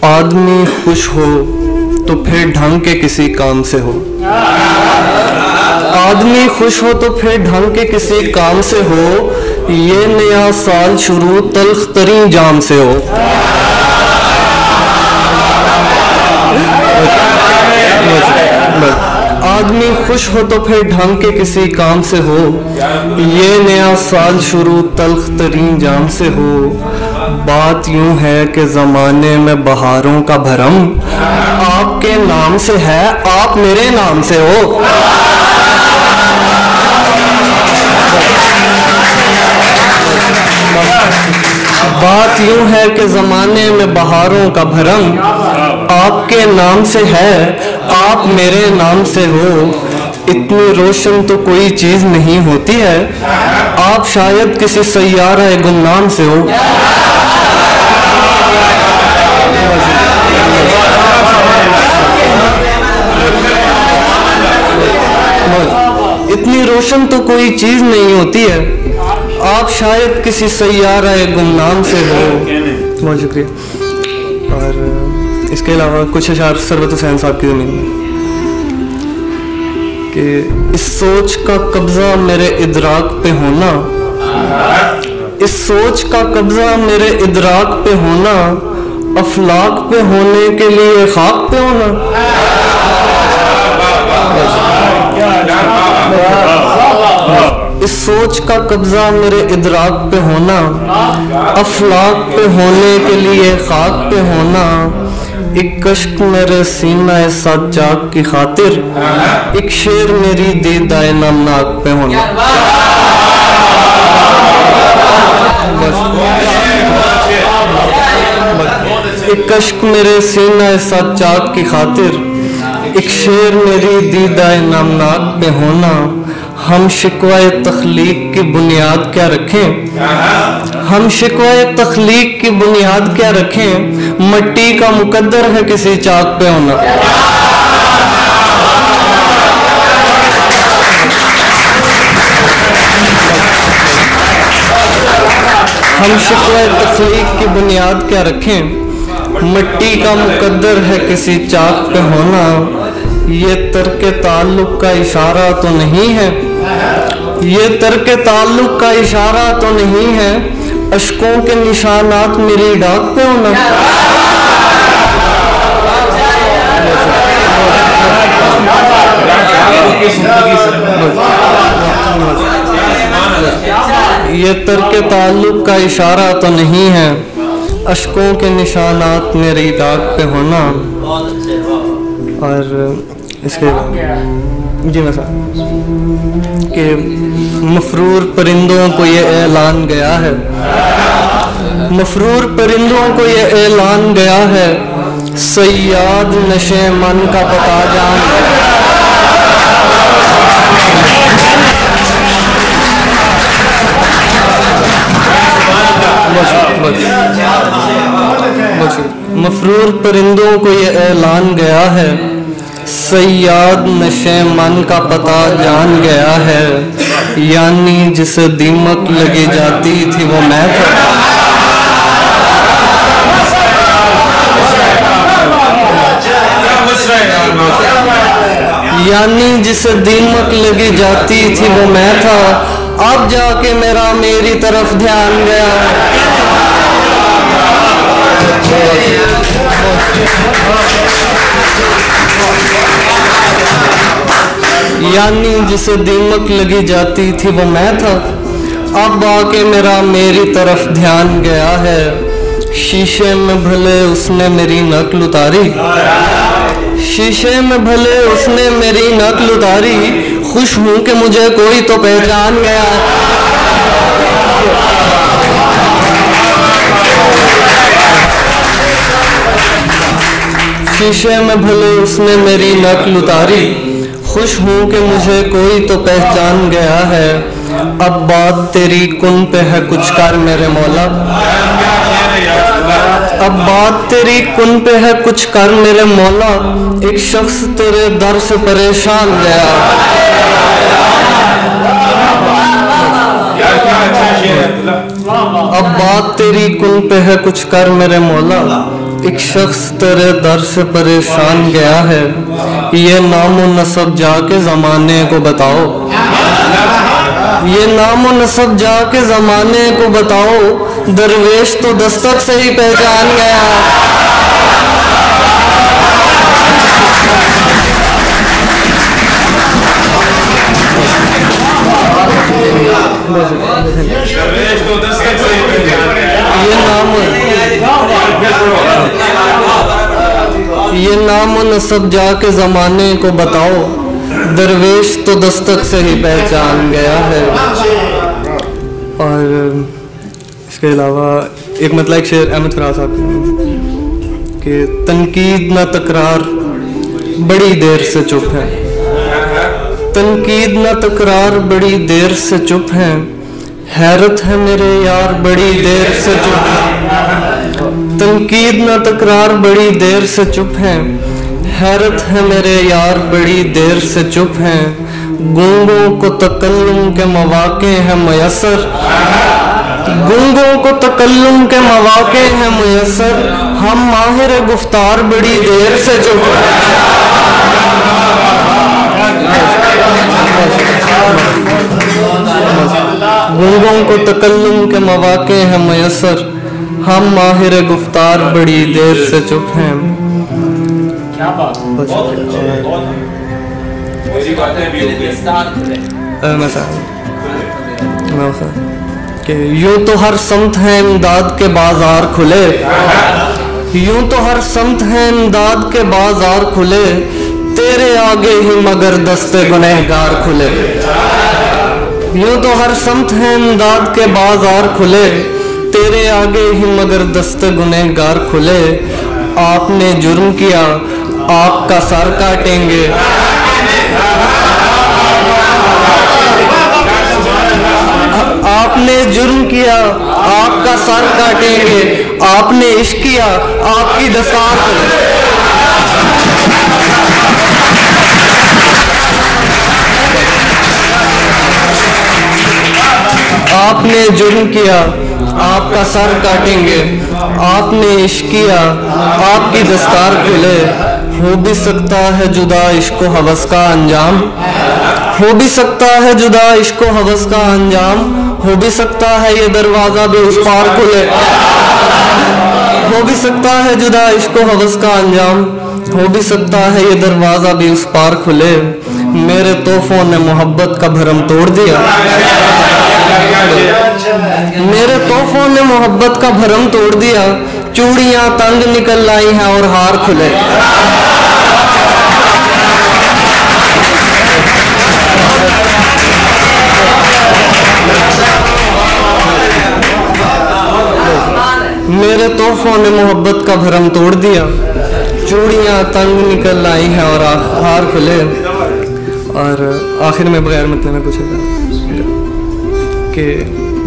आदमी खुश हो तो फिर ढंग के किसी काम से हो। आदमी खुश हो तो फिर ढंग के किसी काम से हो। ये नया साल शुरू तल्ख तरीन जाम से हो। आदमी खुश हो तो फिर ढंग के किसी काम से हो। ये नया साल शुरू तल्ख तरीन जाम से हो। बात यूं है कि ज़माने में बहारों का भरम आपके नाम से है, आप मेरे नाम से हो। बात यूं है कि ज़माने में बहारों का भरम आपके नाम से है, आप मेरे नाम से हो। इतनी रोशन तो कोई चीज़ नहीं होती है, आप शायद किसी सैयारा गुमनाम से हो। इतनी रोशन तो कोई चीज़ नहीं होती है, आप शायद किसी सैयारा गुमनाम से हो। बहुत शुक्रिया। और इसके अलावा कुछ अशार सरवत हुसैन साहब की ज़मीन में कि इस सोच का कब्ज़ा मेरे इदराक पे होना, इस सोच का कब्ज़ा मेरे इदराक पे होना, अफलाक पे होने के लिए खाक पे होना। इस सोच का कब्जा मेरे इदराक पे होना, अफलाक पे होने के लिए खाक पे होना। एक कश्क मेरे सीना सज्जाक की खातिर, एक शेर मेरी दीदाए नमनाक पे होना। एक कश्क मेरे सीना सज्जाक की खातिर, एक शेर मेरी दीदाए नमनाक पे होना। हम शिकवाए तख्लीक की बुनियाद क्या रखें, हम शिकवाए तख्लीक की बुनियाद क्या रखें। मट्टी का मुकद्दर है किसी चाक पे होना। हम शिकवाए तख्लीक की बुनियाद क्या रखें, मट्टी का मुकद्दर है किसी चाक पे होना। ये तर्के ताल्लुक का इशारा तो नहीं है, ये तर्के ताल्लुक का इशारा तो नहीं है। अश्कों के निशानात मेरी डाक पे होना। ये तर्के ताल्लुक का इशारा तो नहीं है, अश्कों के निशानात मेरी डाक पे होना। और इसके जी ना साहब कि मफरूर परिंदों को ये ऐलान गया है, मफरूर परिंदों को ये ऐलान गया है। सैयाद नशे मन का पता जान। मफरूर परिंदों को ये ऐलान गया है, सैयाद नशे मन का पता जान गया है। यानी जिसे दीमक लगी जाती थी वो मैं था। यानी जिसे दीमक लगी जाती थी वो मैं था। अब जाके मेरा मेरी तरफ ध्यान गया। यानी जिसे दीमक लगी जाती थी वो मैं था। अब आके मेरा मेरी तरफ ध्यान गया है। शीशे में भले उसने मेरी नकल उतारी, शीशे में भले उसने मेरी नकल उतारी। खुश हूं कि मुझे कोई तो पहचान गया। शीशे में भले उसने मेरी नकल उतारी। खुश हूं कि मुझे कोई तो पहचान गया है। अब बात तेरी कुन पे है कुछ कर मेरे मौला। अब बात तेरी कुन पे है कुछ कर मेरे मौला। एक शख्स तेरे दर से परेशान गया। अब बात तेरी कुन पे है कुछ कर मेरे मौला। एक शख्स तेरे दर से परेशान गया है, ये नामो नसब जाके ज़माने को बताओ, ये नामो नसब जाके ज़माने को बताओ, दरवेश तो दस्तक से ही पहचान गया। ये नाम नसब जाके ज़माने को बताओ, दरवेश तो दस्तक से ही पहचान गया है। और इसके अलावा एक मतलब एक शेर अहमद फराज साहब कि तनकीद न तकरार बड़ी देर से चुप है, तनकीद न तकरार बड़ी देर से चुप है, हैरत है मेरे यार बड़ी देर से चुप है। तनकीद न तकरार बड़ी देर से चुप है, हैरत है मेरे यार बड़ी देर से चुप है। गूंगों को तकल्लुम के मौके हैं मयसर, गूंगों को तकल्लुम के मौके हैं मयसर, हम माहिर गुफ्तार बड़ी देर से चुप है। गूंगों को तकल्लुम के मौके हैं मयसर, हम माहिर गुफ्तार बड़ी देर से चुप हैं। क्या बात कि यूं तो हर समत है इमदाद के बाजार खुले, यूं तो हर समत है इमदाद के बाजार खुले, तेरे आगे ही मगर दस्ते गुनहगार खुले। यूं तो हर समत है इमदाद के बाजार खुले, तेरे आगे ही मगर दस्ते गुनहगार खुले। आपने जुर्म किया आपका सर काटेंगे, आपने जुर्म किया आपका सर काटेंगे, आपने इश्क किया आपकी दस्तार करेंगे। आपने जुर्म किया आपका सर काटेंगे, आपने इश्क किया आपकी दस्तार खुले। हो भी सकता है जुदा इश्क हवस का अंजाम, हो भी सकता है जुदा इश्क हवस का अंजाम, हो भी सकता है ये दरवाजा भी उस पार खुले। हो भी सकता है जुदा इश्क हवस का अंजाम, हो भी सकता है ये दरवाजा भी उस पार खुले। मेरे तोहफों ने मोहब्बत का भरम तोड़ दिया, मेरे तोहफों ने मोहब्बत का भरम तोड़ दिया। चूड़ियां तंग निकल आई हैं और हार खुले। मेरे तोहफों ने मोहब्बत का भरम तोड़ दिया, चूड़ियां तंग निकल आई हैं और हार खुले। और आखिर में बगैर मतलब में पूछेगा कि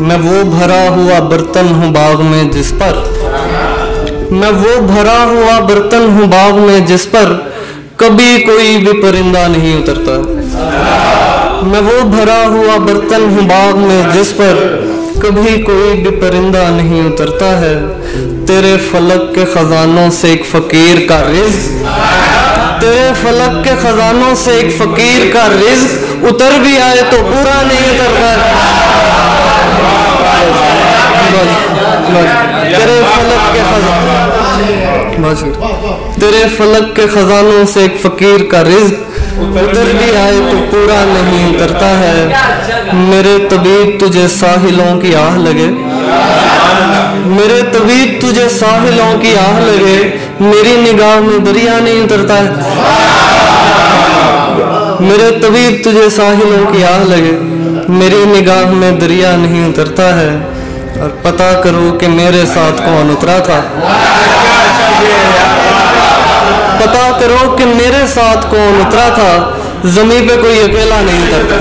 मैं वो भरा हुआ बर्तन हूँ बाग में जिस पर, मैं वो भरा हुआ बर्तन हूँ बाग में जिस पर कभी कोई भी परिंदा नहीं उतरता। मैं वो भरा हुआ बर्तन हूँ बाग में जिस पर कभी कोई भी परिंदा नहीं उतरता है। तेरे फलक के खजानों से एक फकीर का रिज़्क़, तेरे फलक के खजानों से एक फकीर का रिज़्क़ उतर भी आए तो पूरा नहीं उतरता। तेरे फलक के तेरे फलक के खजानों से एक फकीर का रिज़्क़ उतर भी आए तो पूरा नहीं उतरता है। मेरे तबीब तुझे साहिलों की आह लगे, मेरे तबीब तुझे साहिलों की आह लगे, मेरी निगाह में दरिया नहीं उतरता है। मेरे तबीब तुझे साहिलों की आह लगे, मेरी निगाह में दरिया नहीं उतरता है। और पता करो कि मेरे साथ कौन उतरा था, पता करो कि मेरे साथ कौन उतरा था। ज़मीन पे कोई अकेला नहीं उतरता।